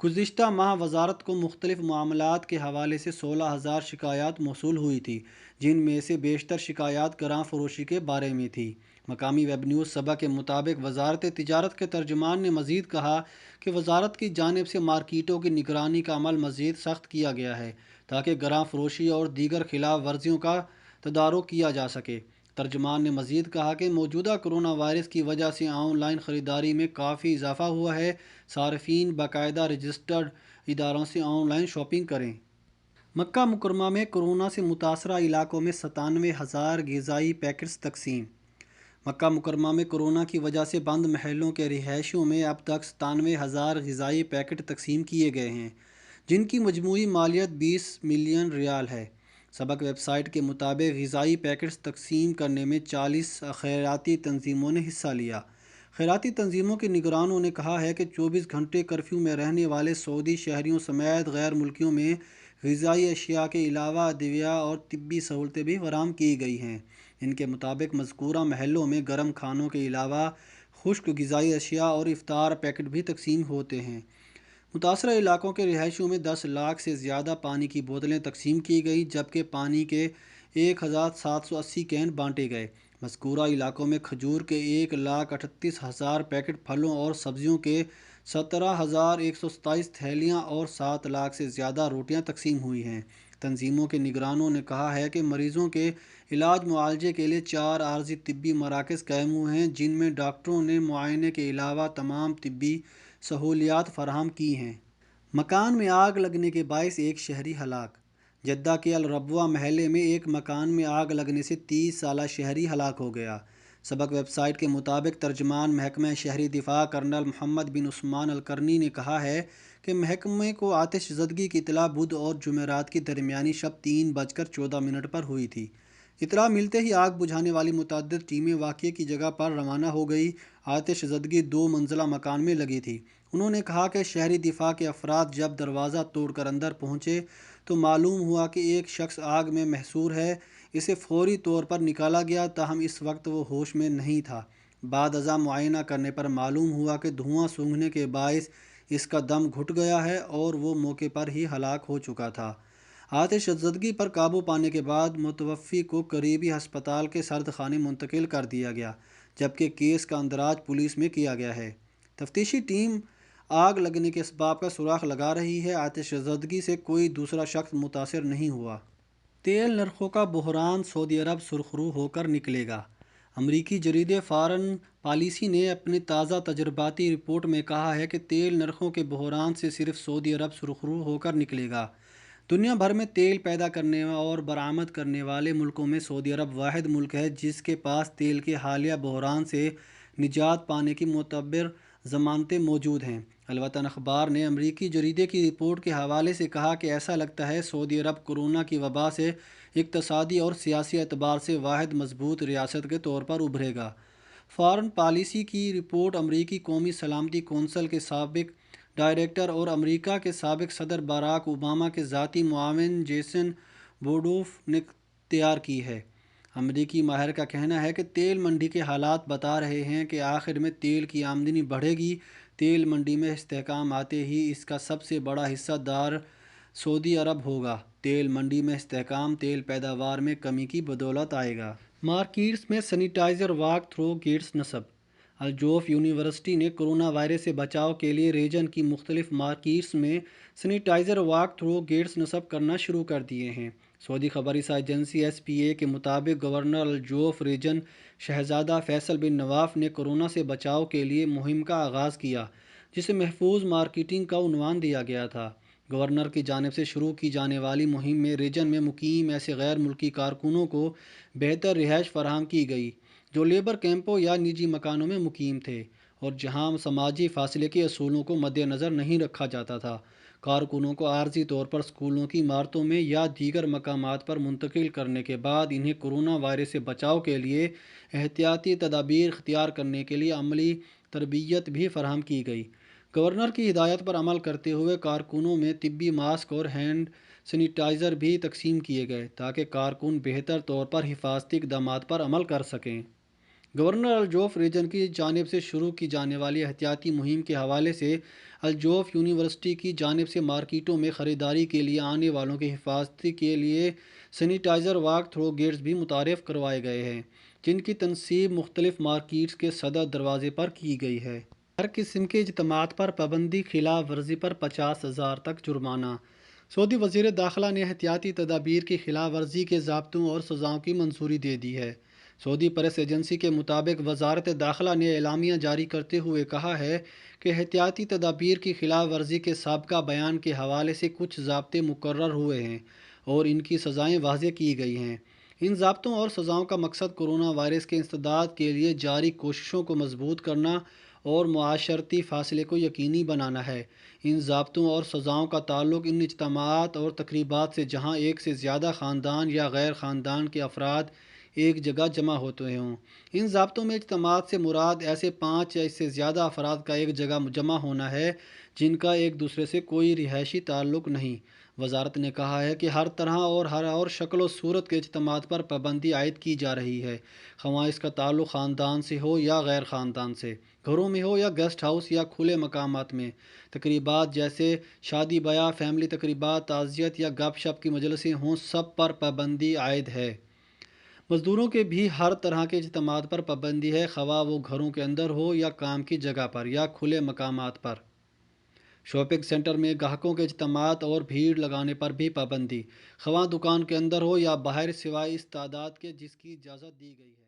گزشتہ ماہ وزارت کو مختلف معاملات کے حوالے سے 16,000 شکایات موصول ہوئی تھی، جن میں سے بیشتر شکایات گراں فروشی کے بارے میں تھی۔ مقامی ویب نیوز سبا کے مطابق وزارت تجارت کے ترجمان نے مزید کہا کہ وزارت کی جانب سے مارکیٹوں کی نگرانی کا عمل مزید سخت کیا گیا ہے تاکہ گراں فروشی اور دیگر خلاف ورزیوں کا تدارک کیا جا سکے۔ ترجمان نے مزید کہا کہ موجودہ کرونا وائرس کی وجہ سے آن لائن خریداری میں کافی اضافہ ہوا ہے، صارفین باقاعدہ رجسٹرڈ اداروں سے آن لائن شاپنگ کریں۔ مکہ مکرمہ میں کورونا سے متاثرہ علاقوں میں 97,000 غذائی پیکٹس تقسیم۔ مکہ مکرمہ میں کورونا کی وجہ سے بند محلوں کے رہائشیوں میں اب تک 97,000 غذائی پیکٹ تقسیم کیے گئے ہیں، جن کی مجموعی مالیت 20 ملین ریال ہے۔ سبق ویب سائٹ کے مطابق غذائی پیکٹس تقسیم کرنے میں 40 خیراتی تنظیموں نے حصہ لیا۔ خیراتی تنظیموں کے نگرانوں نے کہا ہے کہ 24 گھنٹے کرفیو میں رہنے والے سعودی شہریوں سمیت غیر ملکیوں میں غذائی اشیاء کے علاوہ ادویہ اور طبی سہولتیں بھی فراہم کی گئی ہیں۔ ان کے مطابق مذکورہ محلوں میں گرم کھانوں کے علاوہ خشک غذائی اشیاء اور افطار پیکٹ بھی تقسیم ہوتے ہیں۔ متاثرہ علاقوں کے رہائشیوں میں 10 لاکھ سے زیادہ پانی کی بوتلیں تقسیم کی گئی، جبکہ پانی کے 1,780 کین بانٹے گئے۔ مذکورہ علاقوں میں کھجور کے 1,38,000 پیکٹ، پھلوں اور سبزیوں کے 17,127 تھیلیاں اور 7 لاکھ سے زیادہ روٹیاں تقسیم ہوئی ہیں۔ تنظیموں کے نگرانوں نے کہا ہے کہ مریضوں کے علاج معالجے کے لیے 4 عارضی طبی مراکز قائم ہوئے ہیں، جن میں ڈاکٹروں نے معائنے کے علاوہ تمام طبی سہولیات فراہم کی ہیں۔ مکان میں آگ لگنے کے باعث ایک شہری ہلاک۔ جدہ کے الربوہ محلے میں ایک مکان میں آگ لگنے سے 30 سالہ شہری ہلاک ہو گیا۔ سبق ویب سائٹ کے مطابق ترجمان محکمہ شہری دفاع کرنل محمد بن عثمان القرنی نے کہا ہے کہ محکمے کو آتش زدگی کی اطلاع بدھ اور جمعرات کی درمیانی شب 3:14 پر ہوئی تھی۔ اطلاع ملتے ہی آگ بجھانے والی متعدد ٹیمیں واقعے کی جگہ پر روانہ ہو گئی۔ آتش زدگی 2 منزلہ مکان میں لگی تھی۔ انہوں نے کہا کہ شہری دفاع کے افراد جب دروازہ توڑ کر اندر پہنچے تو معلوم ہوا کہ ایک شخص آگ میں محصور ہے۔ اسے فوری طور پر نکالا گیا، تاہم اس وقت وہ ہوش میں نہیں تھا۔ بعد ازاں معائنہ کرنے پر معلوم ہوا کہ دھواں سونگھنے کے باعث اس کا دم گھٹ گیا ہے اور وہ موقع پر ہی ہلاک ہو چکا تھا۔ آتش زدگی پر قابو پانے کے بعد متوفی کو قریبی ہسپتال کے سرد خانے منتقل کر دیا گیا، جبکہ کیس کا اندراج پولیس میں کیا گیا ہے۔ تفتیشی ٹیم آگ لگنے کے اسباب کا سراغ لگا رہی ہے۔ آتش زدگی سے کوئی دوسرا شخص متاثر نہیں ہوا۔ تیل نرخوں کا بحران، سعودی عرب سرخرو ہو کر نکلے گا۔ امریکی جریدے فارن پالیسی نے اپنی تازہ تجرباتی رپورٹ میں کہا ہے کہ تیل نرخوں کے بحران سے صرف سعودی عرب سرخرو ہو کر نکلے گا۔ دنیا بھر میں تیل پیدا کرنے اور برآمد کرنے والے ملکوں میں سعودی عرب واحد ملک ہے جس کے پاس تیل کے حالیہ بحران سے نجات پانے کی معتبر ضمانتیں موجود ہیں۔ الوطن اخبار نے امریکی جریدے کی رپورٹ کے حوالے سے کہا کہ ایسا لگتا ہے سعودی عرب کورونا کی وبا سے اقتصادی اور سیاسی اعتبار سے واحد مضبوط ریاست کے طور پر ابھرے گا۔ فارن پالیسی کی رپورٹ امریکی قومی سلامتی کونسل کے سابق ڈائریکٹر اور امریکہ کے سابق صدر باراک اوباما کے ذاتی معاون جیسن بوڈوف نے تیار کی ہے۔ امریکی ماہر کا کہنا ہے کہ تیل منڈی کے حالات بتا رہے ہیں کہ آخر میں تیل کی آمدنی بڑھے گی۔ تیل منڈی میں استحکام آتے ہی اس کا سب سے بڑا حصہ دار سعودی عرب ہوگا۔ تیل منڈی میں استحکام تیل پیداوار میں کمی کی بدولت آئے گا۔ مارکیٹس میں سینیٹائزر واک تھرو گیٹس نصب۔ الجوف یونیورسٹی نے کورونا وائرس سے بچاؤ کے لیے ریجن کی مختلف مارکیٹس میں سینیٹائزر واک تھرو گیٹس نصب کرنا شروع کر دیے ہیں۔ سعودی خبر رساں ایجنسی SPA کے مطابق گورنر الجوف ریجن شہزادہ فیصل بن نواف نے کورونا سے بچاؤ کے لیے مہم کا آغاز کیا، جسے محفوظ مارکیٹنگ کا عنوان دیا گیا تھا۔ گورنر کی جانب سے شروع کی جانے والی مہم میں ریجن میں مقیم ایسے غیر ملکی کارکنوں کو بہتر رہائش فراہم کی گئی جو لیبر کیمپوں یا نجی مکانوں میں مقیم تھے اور جہاں سماجی فاصلے کے اصولوں کو مد نظر نہیں رکھا جاتا تھا۔ کارکنوں کو عارضی طور پر اسکولوں کی عمارتوں میں یا دیگر مقامات پر منتقل کرنے کے بعد انہیں کورونا وائرس سے بچاؤ کے لیے احتیاطی تدابیر اختیار کرنے کے لیے عملی تربیت بھی فراہم کی گئی۔ گورنر کی ہدایت پر عمل کرتے ہوئے کارکنوں میں طبی ماسک اور ہینڈ سینیٹائزر بھی تقسیم کیے گئے تاکہ کارکن بہتر طور پر حفاظتی اقدامات پر عمل کر سکیں۔ گورنر الجوف ریجن کی جانب سے شروع کی جانے والی احتیاطی مہم کے حوالے سے الجوف یونیورسٹی کی جانب سے مارکیٹوں میں خریداری کے لیے آنے والوں کی حفاظت کے لیے سینیٹائزر واک تھرو گیٹس بھی متعارف کروائے گئے ہیں، جن کی تنصیب مختلف مارکیٹس کے صدر دروازے پر کی گئی ہے۔ ہر قسم کے اجتماعات پر پابندی، خلاف ورزی پر 50,000 تک جرمانہ۔ سعودی وزیر داخلہ نے احتیاطی تدابیر کی خلاف ورزی کے ضابطوں اور سزاؤں کی منظوری دے دی ہے۔ سعودی پریس ایجنسی کے مطابق وزارت داخلہ نے اعلامیہ جاری کرتے ہوئے کہا ہے کہ احتیاطی تدابیر کی خلاف ورزی کے سابقہ بیان کے حوالے سے کچھ ضابطے مقرر ہوئے ہیں اور ان کی سزائیں واضح کی گئی ہیں۔ ان ضابطوں اور سزاؤں کا مقصد کورونا وائرس کے انسداد کے لیے جاری کوششوں کو مضبوط کرنا اور معاشرتی فاصلے کو یقینی بنانا ہے۔ ان ضابطوں اور سزاؤں کا تعلق ان اجتماعات اور تقریبات سے جہاں ایک سے زیادہ خاندان یا غیر خاندان کے افراد ایک جگہ جمع ہوتے ہوں۔ ان ضابطوں میں اجتماعات سے مراد ایسے 5 یا اس سے زیادہ افراد کا ایک جگہ جمع ہونا ہے جن کا ایک دوسرے سے کوئی رہائشی تعلق نہیں۔ وزارت نے کہا ہے کہ ہر طرح اور ہر اور شکل و صورت کے اجتماعات پر پابندی عائد کی جا رہی ہے، خواہ اس کا تعلق خاندان سے ہو یا غیر خاندان سے، گھروں میں ہو یا گیسٹ ہاؤس یا کھلے مقامات میں۔ تقریبات جیسے شادی بیاہ، فیملی تقریبات، تعزیت یا گپ شپ کی مجلسیں ہوں، سب پر پابندی عائد ہے۔ مزدوروں کے بھی ہر طرح کے اجتماعات پر پابندی ہے، خواہ وہ گھروں کے اندر ہو یا کام کی جگہ پر یا کھلے مقامات پر۔ شاپنگ سینٹر میں گاہکوں کے اجتماعات اور بھیڑ لگانے پر بھی پابندی، خواہ دکان کے اندر ہو یا باہر، سوائے اس تعداد کے جس کی اجازت دی گئی ہے۔